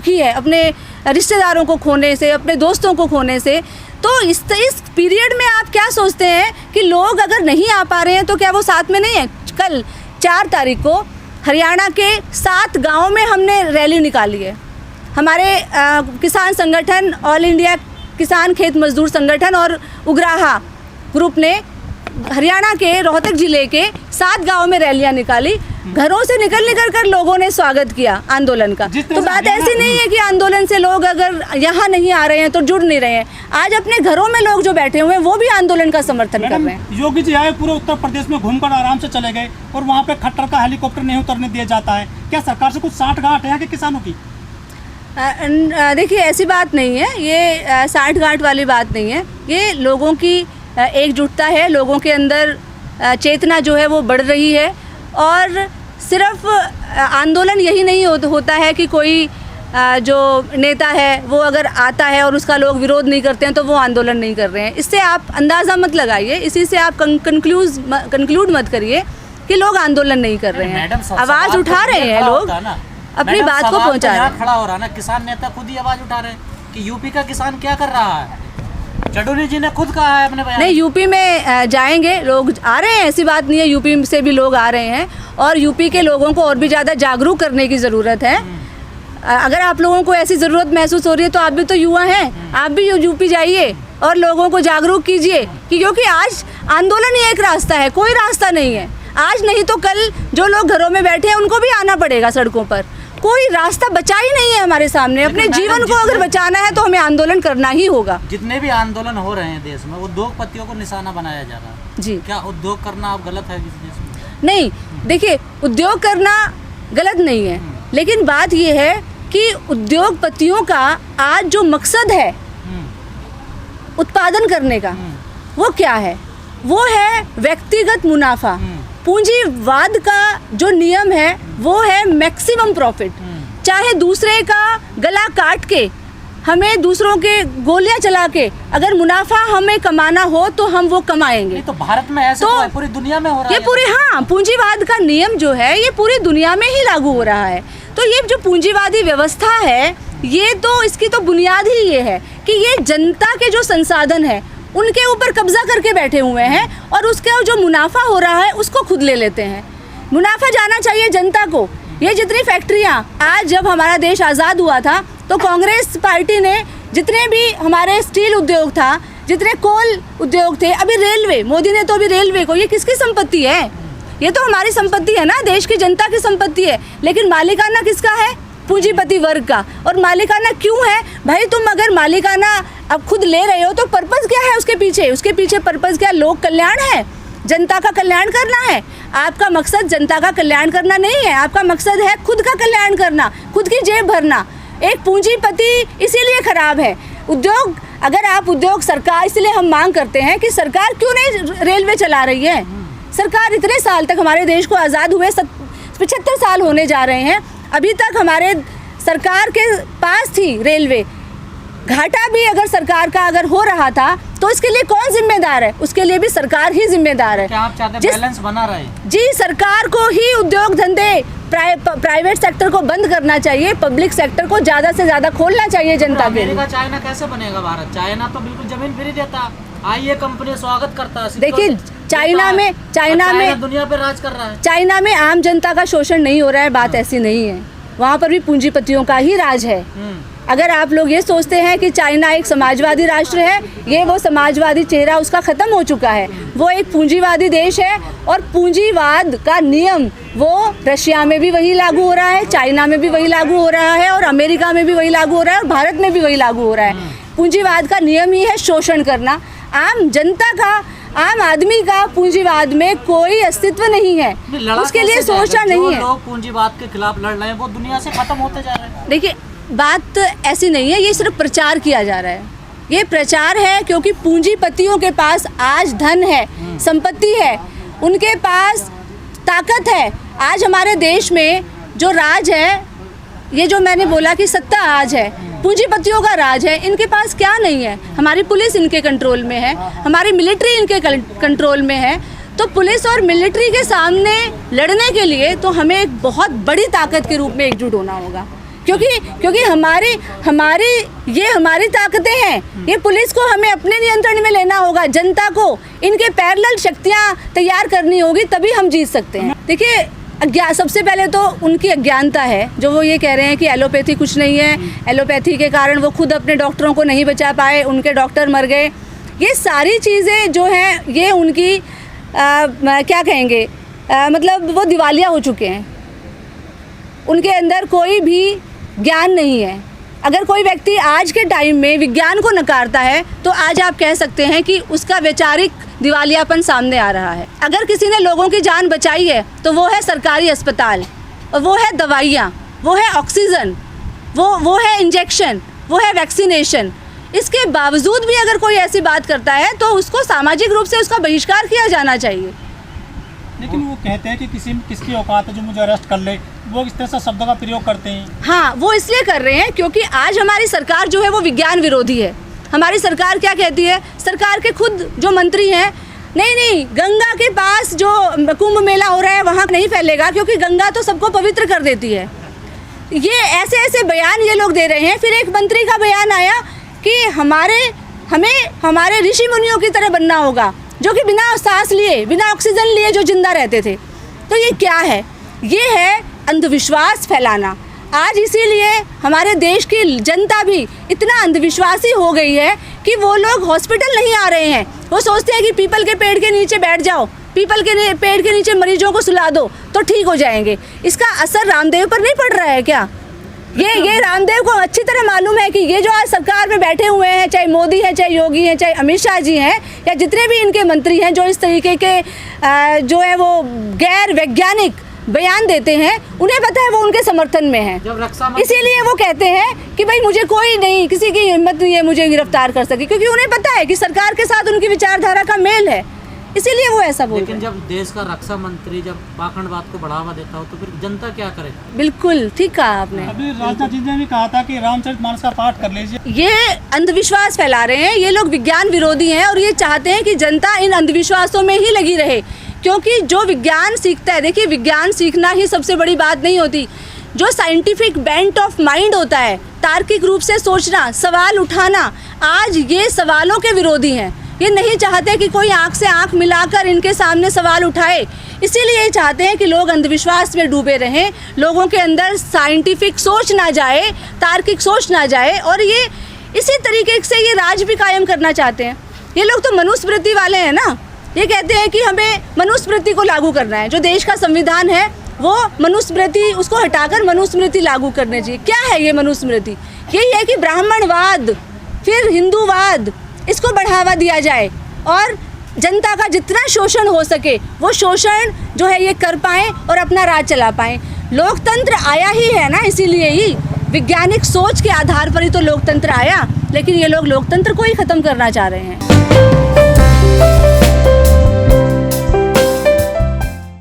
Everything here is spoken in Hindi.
दुखी है अपने रिश्तेदारों को खोने से, अपने दोस्तों को खोने से। तो इस पीरियड में आप क्या सोचते हैं कि लोग अगर नहीं आ पा रहे हैं तो क्या वो साथ में नहीं है? कल 4 तारीख को हरियाणा के 7 गाँव में हमने रैली निकाली है। हमारे किसान संगठन, ऑल इंडिया किसान खेत मजदूर संगठन और उग्राहा ग्रुप ने हरियाणा के रोहतक जिले के 7 गाँव में रैलियां निकाली। घरों से निकल कर लोगों ने स्वागत किया आंदोलन का। तो बात ऐसी नहीं है कि आंदोलन से लोग अगर यहाँ नहीं आ रहे हैं तो जुड़ नहीं रहे हैं। आज अपने घरों में लोग जो बैठे हुए हैं वो भी आंदोलन का समर्थन कर रहे हैं। योगी जी आए, पूरे उत्तर प्रदेश में घूमकर आराम से चले गए और वहाँ पे खट्टर का हेलीकॉप्टर नहीं उतरने दिया जाता है। क्या सरकार से कुछ साठगांठ है कि किसानों की? देखिए, ऐसी बात नहीं है, ये साठगांठ वाली बात नहीं है। ये लोगों की एकजुटता है, लोगों के अंदर चेतना जो है वो बढ़ रही है। और सिर्फ आंदोलन यही नहीं होता है कि कोई जो नेता है वो अगर आता है और उसका लोग विरोध नहीं करते हैं तो वो आंदोलन नहीं कर रहे हैं। इससे आप अंदाज़ा मत लगाइए, इसी से आप कंक्लूड मत करिए कि लोग आंदोलन नहीं कर रहे हैं। आवाज़ उठा रहे हैं लोग, अपनी बात को पहुंचा रहे हैं। खड़ा हो रहा ना, किसान नेता खुद ही आवाज़ उठा रहे हैं कि यूपी का किसान क्या कर रहा है। चटोनी जी ने खुद कहा है अपने बयान। नहीं, यूपी में जाएंगे, लोग आ रहे हैं, ऐसी बात नहीं है। यूपी से भी लोग आ रहे हैं और यूपी के लोगों को और भी ज़्यादा जागरूक करने की ज़रूरत है। अगर आप लोगों को ऐसी ज़रूरत महसूस हो रही है तो आप भी तो युवा हैं, आप भी यूपी जाइए और लोगों को जागरूक कीजिए कि क्योंकि आज आंदोलन ही एक रास्ता है, कोई रास्ता नहीं है। आज नहीं तो कल जो लोग घरों में बैठे हैं उनको भी आना पड़ेगा सड़कों पर। कोई रास्ता बचा ही नहीं है हमारे सामने। अपने जीवन को अगर बचाना है तो हमें आंदोलन करना ही होगा। जितने भी आंदोलन हो रहे हैं देश में, उद्योगपतियों को निशाना बनाया जा रहा है जी। क्या उद्योग करना अब गलत है किसी देश में? नहीं, देखिए, उद्योग करना गलत नहीं है, लेकिन बात यह है कि उद्योगपतियों का आज जो मकसद है उत्पादन करने का, वो क्या है? वो है व्यक्तिगत मुनाफा। पूंजीवाद का जो नियम है वो है मैक्सिमम प्रॉफिट। चाहे दूसरे का गला काट के, हमें दूसरों के गोलियां चला के अगर मुनाफा हमें कमाना हो तो हम वो कमाएंगे। तो भारत में ऐसे तो पूरी दुनिया में हो रहा है ये पूरी, हाँ, पूंजीवाद का नियम जो है ये पूरी दुनिया में ही लागू हो रहा है। तो ये जो पूंजीवादी व्यवस्था है, ये तो इसकी तो बुनियाद ही ये है कि ये जनता के जो संसाधन है उनके ऊपर कब्जा करके बैठे हुए हैं और उसका जो मुनाफा हो रहा है उसको खुद ले लेते हैं। मुनाफा जाना चाहिए जनता को। ये जितनी फैक्ट्रियाँ, आज जब हमारा देश आज़ाद हुआ था तो कांग्रेस पार्टी ने जितने भी हमारे स्टील उद्योग था, जितने कोल उद्योग थे, अभी रेलवे, मोदी ने तो अभी रेलवे को, ये किसकी संपत्ति है? ये तो हमारी संपत्ति है ना, देश की जनता की संपत्ति है। लेकिन मालिकाना किसका है? पूंजीपति वर्ग का। और मालिकाना क्यों है भाई? तुम अगर मालिकाना अब खुद ले रहे हो तो पर्पस क्या है उसके पीछे? उसके पीछे पर्पस क्या? लोक कल्याण है, जनता का कल्याण करना है। आपका मकसद जनता का कल्याण करना नहीं है, आपका मकसद है खुद का कल्याण करना, खुद की जेब भरना। एक पूंजीपति इसीलिए खराब है। उद्योग, अगर आप उद्योग, सरकार, इसलिए हम मांग करते हैं कि सरकार क्यों नहीं रेलवे चला रही है? सरकार इतने साल तक, हमारे देश को आज़ाद हुए 75 साल होने जा रहे हैं, अभी तक हमारे सरकार के पास थी रेलवे। घाटा भी अगर सरकार का अगर हो रहा था तो इसके लिए कौन जिम्मेदार है? उसके लिए भी सरकार ही जिम्मेदार है। क्या आप चाहते हैं बैलेंस बना रहे? जी, सरकार को ही उद्योग धंधे, प्राइवेट सेक्टर को बंद करना चाहिए, पब्लिक सेक्टर को ज़्यादा से ज़्यादा खोलना चाहिए जनता के लिए। चाइना कैसे बनेगा भारत? चाइना तो बिल्कुल जमीन फ्री देता, आइए कंपनी स्वागत करता है। देखिए, चाइना में दुनिया पे राज कर रहा है। चाइना में आम जनता का शोषण नहीं हो रहा है, बात ऐसी नहीं है। वहाँ पर भी पूंजीपतियों का ही राज है। अगर आप लोग ये सोचते हैं कि चाइना एक समाजवादी राष्ट्र है, ये वो समाजवादी चेहरा उसका ख़त्म हो चुका है। वो एक पूंजीवादी देश है और पूंजीवाद का नियम वो रशिया में भी वही लागू हो रहा है, चाइना में भी वही लागू हो रहा है और अमेरिका में भी वही लागू हो रहा है और भारत में भी वही लागू हो रहा है। पूंजीवाद का नियम ही है शोषण करना। आम जनता का, आम आदमी का पूंजीवाद में कोई अस्तित्व नहीं है, उसके लिए सोचना नहीं है। लोग पूंजीवाद के खिलाफ लड़ रहे हैं वो दुनिया से खत्म होते जा रहे हैं। देखिए, बात ऐसी नहीं है, ये सिर्फ प्रचार किया जा रहा है। ये प्रचार है क्योंकि पूंजीपतियों के पास आज धन है, संपत्ति है, उनके पास ताकत है। आज हमारे देश में जो राज है, ये जो मैंने बोला कि सत्ता आज है, पूंजीपतियों का राज है। इनके पास क्या नहीं है? हमारी पुलिस इनके कंट्रोल में है, हमारी मिलिट्री इनके कंट्रोल में है। तो पुलिस और मिलिट्री के सामने लड़ने के लिए तो हमें एक बहुत बड़ी ताकत के रूप में एकजुट होना होगा। क्योंकि हमारी ताकतें हैं। ये पुलिस को हमें अपने नियंत्रण में लेना होगा, जनता को इनके पैरेलल शक्तियाँ तैयार करनी होगी, तभी हम जीत सकते हैं। देखिए सबसे पहले तो उनकी अज्ञानता है, जो वो ये कह रहे हैं कि एलोपैथी कुछ नहीं है, एलोपैथी के कारण वो खुद अपने डॉक्टरों को नहीं बचा पाए, उनके डॉक्टर मर गए। ये सारी चीज़ें जो हैं ये उनकी क्या कहेंगे, मतलब वो दिवालिया हो चुके हैं, उनके अंदर कोई भी ज्ञान नहीं है। अगर कोई व्यक्ति आज के टाइम में विज्ञान को नकारता है तो आज आप कह सकते हैं कि उसका वैचारिक दिवालियापन सामने आ रहा है। अगर किसी ने लोगों की जान बचाई है तो वो है सरकारी अस्पताल, और वो है दवाइयाँ, वो है ऑक्सीजन, वो है इंजेक्शन, वो है वैक्सीनेशन। इसके बावजूद भी अगर कोई ऐसी बात करता है तो उसको सामाजिक रूप से उसका बहिष्कार किया जाना चाहिए। लेकिन वो कहते हैं कि किसकी औकात है जो मुझे अरेस्ट कर ले, वो इस तरह से शब्दों का प्रयोग करते हैं। हाँ, वो इसलिए कर रहे हैं क्योंकि आज हमारी सरकार जो है वो विज्ञान विरोधी है। हमारी सरकार क्या कहती है, सरकार के खुद जो मंत्री हैं, नहीं गंगा के पास जो कुंभ मेला हो रहा है वहाँ नहीं फैलेगा, क्योंकि गंगा तो सबको पवित्र कर देती है। ये ऐसे बयान ये लोग दे रहे हैं। फिर एक मंत्री का बयान आया कि हमें हमारे ऋषि मुनियों की तरह बनना होगा, जो कि बिना सांस लिए, बिना ऑक्सीजन लिए जो जिंदा रहते थे। तो ये क्या है? ये है अंधविश्वास फैलाना। आज इसीलिए हमारे देश की जनता भी इतना अंधविश्वासी हो गई है कि वो लोग हॉस्पिटल नहीं आ रहे हैं। वो सोचते हैं कि पीपल के पेड़ के नीचे बैठ जाओ, पीपल के पेड़ के नीचे मरीजों को सुला दो तो ठीक हो जाएंगे। इसका असर रामदेव पर नहीं पड़ रहा है क्या? ये रामदेव को अच्छी तरह मालूम है कि ये जो आज सरकार में बैठे हुए हैं, चाहे मोदी है, चाहे योगी हैं, चाहे अमित शाह जी हैं, या जितने भी इनके मंत्री हैं जो इस तरीके के जो है वो गैर वैज्ञानिक बयान देते हैं, उन्हें पता है वो उनके समर्थन में है। इसीलिए वो कहते हैं कि भाई मुझे कोई नहीं, किसी की हिम्मत नहीं है मुझे गिरफ्तार कर सके, क्योंकि उन्हें पता है कि सरकार के साथ उनकी विचारधारा का मेल है, इसीलिए वो ऐसा बोलते हैं। लेकिन जब देश का रक्षा मंत्री जब पाखंडवाद को बढ़ावा देता हो तो फिर जनता क्या करे? बिल्कुल ठीक कहा आपने। अभी राजनाथ जी ने भी कहा था कि रामचरितमानस का पाठ कर लीजिए। ये अंधविश्वास फैला रहे हैं, ये लोग विज्ञान विरोधी हैं और ये चाहते हैं कि जनता इन अंधविश्वासों में ही लगी रहे, क्योंकि जो विज्ञान सीखता है, देखिए विज्ञान सीखना ही सबसे बड़ी बात नहीं होती। जो साइंटिफिक बेंट ऑफ माइंड होता है, तार्किक रूप से सोचना, सवाल उठाना, आज ये सवालों के विरोधी हैं। ये नहीं चाहते कि कोई आंख से आंख मिलाकर इनके सामने सवाल उठाए, इसीलिए ये चाहते हैं कि लोग अंधविश्वास में डूबे रहें, लोगों के अंदर साइंटिफिक सोच ना जाए, तार्किक सोच ना जाए, और ये इसी तरीके से ये राज भी कायम करना चाहते हैं। ये लोग तो मनुस्मृति वाले हैं ना, ये कहते हैं कि हमें मनुस्मृति को लागू करना है। जो देश का संविधान है वो मनुस्मृति, उसको हटाकर मनुस्मृति लागू करने चाहिए। क्या है ये मनुस्मृति? यही है कि ब्राह्मणवाद, फिर हिंदूवाद, इसको बढ़ावा दिया जाए और जनता का जितना शोषण हो सके वो शोषण जो है ये कर पाएँ और अपना राज चला पाएँ। लोकतंत्र आया ही है ना, इसीलिए ही वैज्ञानिक सोच के आधार पर ही तो लोकतंत्र आया, लेकिन ये लोग लोकतंत्र को ही ख़त्म करना चाह रहे हैं।